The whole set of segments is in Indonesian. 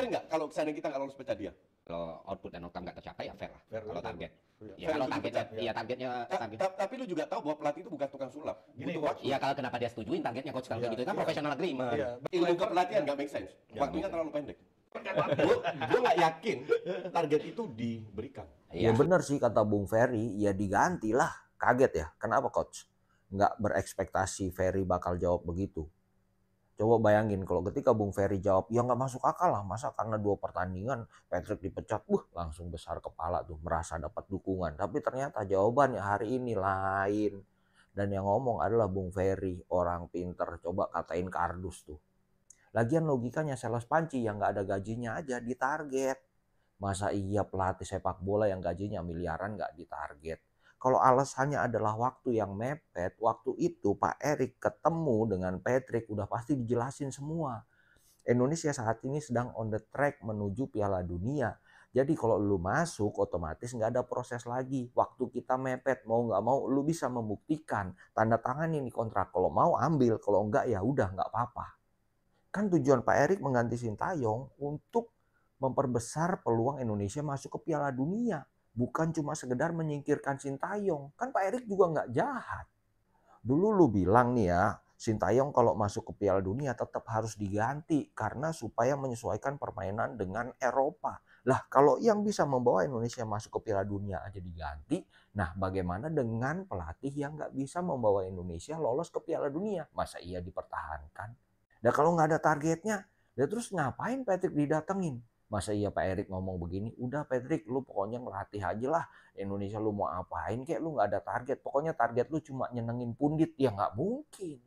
fair nggak kalau misalnya kita nggak lolos pecah dia? Kalau output dan outcome nggak tercapai ya fair lah. Fair Kalau dulu. target. Iya. Ya Fair kalau untuk targetnya, dipecat, ya. iya targetnya target. Tapi lu juga tahu bahwa pelatih itu bukan tukang sulap. Gini, Butuh waktu. Iya kalau kenapa dia setujuin targetnya coach kalau Iya, gitu kan iya. professional agreement. Iya. Ilmu kepelatihan nggak make sense. Waktunya terlalu pendek. Gue nggak yakin target itu diberikan. Ya benar sih kata Bung Ferry, ya digantilah. Kaget ya, kenapa coach? Nggak berekspektasi Ferry bakal jawab begitu. Coba bayangin kalau ketika Bung Ferry jawab, ya nggak masuk akal lah. Masa karena 2 pertandingan Patrick dipecat, langsung besar kepala tuh, merasa dapat dukungan. Tapi ternyata jawabannya hari ini lain. Dan yang ngomong adalah Bung Ferry, orang pinter. Coba katain kardus tuh. Lagian logikanya Sales Panci yang nggak ada gajinya aja ditarget. Masa iya pelatih sepak bola yang gajinya miliaran nggak ditarget? Kalau alasannya adalah waktu yang mepet, waktu itu Pak Erik ketemu dengan Patrick udah pasti dijelasin semua. Indonesia saat ini sedang on the track menuju Piala Dunia. Jadi kalau lu masuk otomatis nggak ada proses lagi. Waktu kita mepet, mau nggak mau lu bisa membuktikan. Tanda tangan ini kontrak. Kalau mau ambil, kalau enggak ya udah nggak apa-apa. Kan tujuan Pak Erik mengganti Sintayong untuk memperbesar peluang Indonesia masuk ke Piala Dunia. Bukan cuma sekedar menyingkirkan Sintayong. Kan Pak Erik juga nggak jahat. Dulu lu bilang nih ya, Sintayong kalau masuk ke Piala Dunia tetap harus diganti karena supaya menyesuaikan permainan dengan Eropa. Lah kalau yang bisa membawa Indonesia masuk ke Piala Dunia aja diganti, nah bagaimana dengan pelatih yang nggak bisa membawa Indonesia lolos ke Piala Dunia? Masa iya dipertahankan? Nah kalau nggak ada targetnya, ya terus ngapain Patrick didatengin? Masa iya Pak Erik ngomong begini, udah Patrick lu pokoknya ngelatih aja lah. Indonesia lu mau apain kayak lu nggak ada target. Pokoknya target lu cuma nyenengin pundit. Ya nggak mungkin.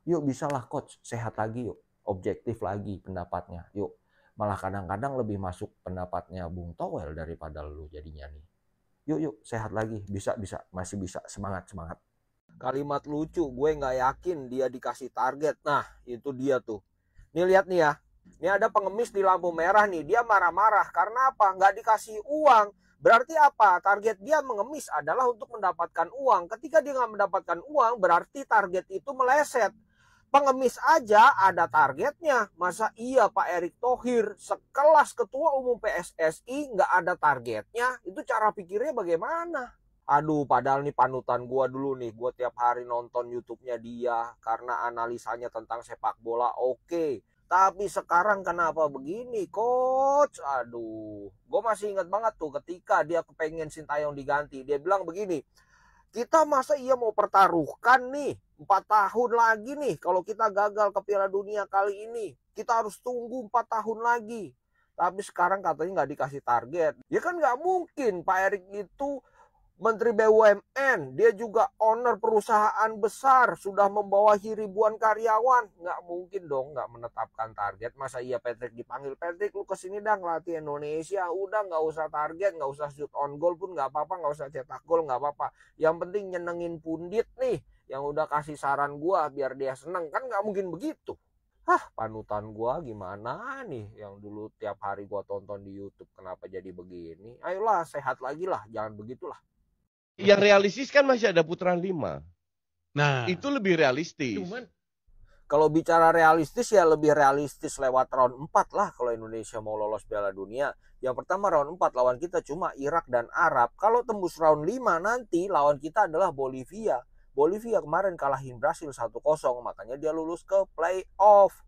Yuk bisalah coach, sehat lagi yuk. Objektif lagi pendapatnya. Yuk. Malah kadang-kadang lebih masuk pendapatnya Bung Towel daripada lu jadinya nih. Yuk sehat lagi. Bisa, masih bisa. Semangat. Kalimat lucu, gue nggak yakin dia dikasih target. Nah itu dia tuh. Nih lihat nih ya. Ini ada pengemis di lampu merah nih, dia marah-marah. Karena apa? Nggak dikasih uang. Berarti apa? Target dia mengemis adalah untuk mendapatkan uang. Ketika dia nggak mendapatkan uang, berarti target itu meleset. Pengemis aja ada targetnya. Masa iya Pak Erick Thohir, sekelas Ketua Umum PSSI nggak ada targetnya? Itu cara pikirnya bagaimana? Aduh, padahal nih panutan gue dulu nih. Gue tiap hari nonton YouTube-nya dia karena analisanya tentang sepak bola oke. Tapi sekarang kenapa begini coach? Aduh, gue masih ingat banget tuh ketika dia kepengen Sintayong diganti. Dia bilang begini, kita masa iya mau pertaruhkan nih 4 tahun lagi nih. Kalau kita gagal ke Piala Dunia kali ini, kita harus tunggu 4 tahun lagi. Tapi sekarang katanya nggak dikasih target. Ya kan nggak mungkin Pak Erik itu Menteri BUMN, dia juga owner perusahaan besar, sudah membawahi ribuan karyawan. Nggak mungkin dong nggak menetapkan target. Masa iya Patrick dipanggil, Patrick lu kesini dah ngelatih Indonesia. Udah nggak usah target, nggak usah shoot on goal pun nggak apa-apa, nggak usah cetak gol nggak apa-apa. Yang penting nyenengin pundit nih, yang udah kasih saran gua biar dia seneng. Kan nggak mungkin begitu. Panutan gua gimana nih yang dulu tiap hari gua tonton di YouTube kenapa jadi begini. Ayolah sehat lagi lah, jangan begitulah. Yang realistis kan masih ada putaran 5. Nah, Itu lebih realistis. cuman Kalau bicara realistis ya lebih realistis lewat round 4 lah kalau Indonesia mau lolos Piala Dunia. Yang pertama round 4 lawan kita cuma Irak dan Arab. Kalau tembus round 5 nanti lawan kita adalah Bolivia. Bolivia kemarin kalahin Brasil 1-0, makanya dia lulus ke playoff.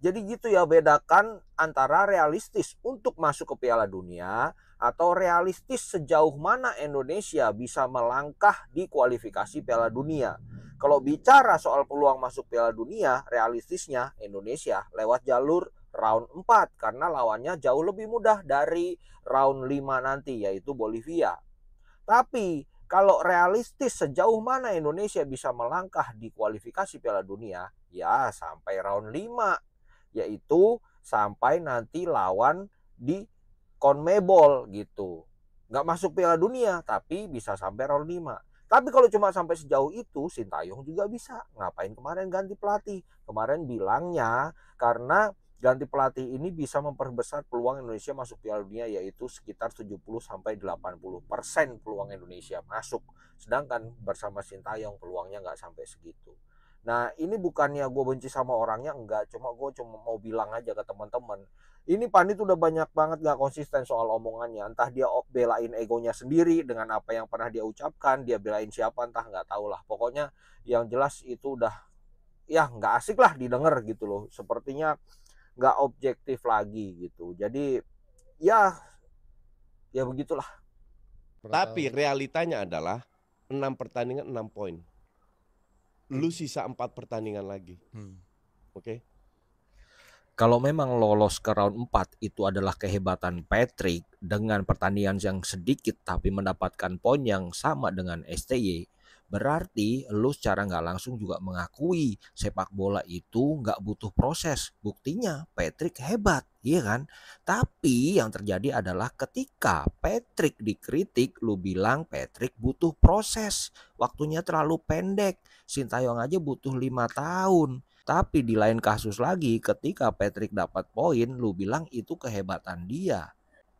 Jadi gitu ya, bedakan antara realistis untuk masuk ke Piala Dunia atau realistis sejauh mana Indonesia bisa melangkah di kualifikasi Piala Dunia. Kalau bicara soal peluang masuk Piala Dunia, realistisnya Indonesia lewat jalur round 4 karena lawannya jauh lebih mudah dari round 5 nanti yaitu Bolivia. Tapi kalau realistis sejauh mana Indonesia bisa melangkah di kualifikasi Piala Dunia, ya sampai round 5. Yaitu sampai nanti lawan di CONMEBOL gitu. Nggak masuk Piala Dunia, tapi bisa sampai round 5. Tapi kalau cuma sampai sejauh itu, Sintayong juga bisa. Ngapain kemarin ganti pelatih? Kemarin bilangnya karena ganti pelatih ini bisa memperbesar peluang Indonesia masuk Piala Dunia, yaitu sekitar 70-80% peluang Indonesia masuk. Sedangkan bersama Sintayong peluangnya nggak sampai segitu. Nah, ini bukannya gue benci sama orangnya, enggak. Gue cuma mau bilang aja ke teman-teman. Ini Pandit udah banyak banget gak konsisten soal omongannya. Entah dia belain egonya sendiri dengan apa yang pernah dia ucapkan, dia belain siapa entah nggak tahu lah. Pokoknya yang jelas itu udah ya nggak asik lah didengar gitu loh. Sepertinya nggak objektif lagi gitu. Jadi ya begitulah. Tapi realitanya adalah 6 pertandingan 6 poin. Lu sisa 4 pertandingan lagi. Oke. Kalau memang lolos ke round 4 itu adalah kehebatan Patrick dengan pertandingan yang sedikit tapi mendapatkan poin yang sama dengan STY, berarti lu secara nggak langsung juga mengakui sepak bola itu nggak butuh proses. Buktinya Patrick hebat, iya kan? Tapi yang terjadi adalah ketika Patrick dikritik, lu bilang Patrick butuh proses, waktunya terlalu pendek. Sintayong aja butuh 5 tahun. Tapi di lain kasus lagi, ketika Patrick dapat poin, lu bilang itu kehebatan dia.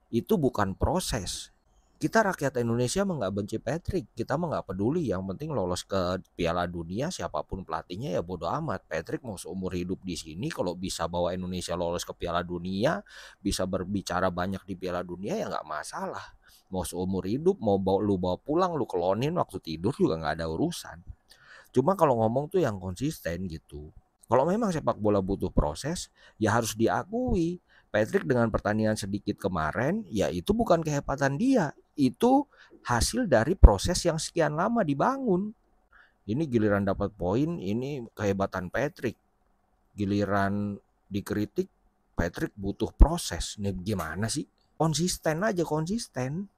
Itu bukan proses. Kita rakyat Indonesia mah nggak benci Patrick, kita mah nggak peduli. Yang penting lolos ke Piala Dunia, siapapun pelatihnya ya bodo amat. Patrick mau seumur hidup di sini, kalau bisa bawa Indonesia lolos ke Piala Dunia, bisa berbicara banyak di Piala Dunia ya nggak masalah. Mau seumur hidup, mau lu bawa pulang, lu kelonin waktu tidur juga nggak ada urusan. Cuma kalau ngomong tuh yang konsisten gitu. Kalau memang sepak bola butuh proses, ya harus diakui. Patrick dengan pertandingan sedikit kemarin, ya itu bukan kehebatan dia. Itu hasil dari proses yang sekian lama dibangun. Ini giliran dapat poin, ini kehebatan Patrick. Giliran dikritik, Patrick butuh proses. Ini gimana sih? Konsisten aja, konsisten.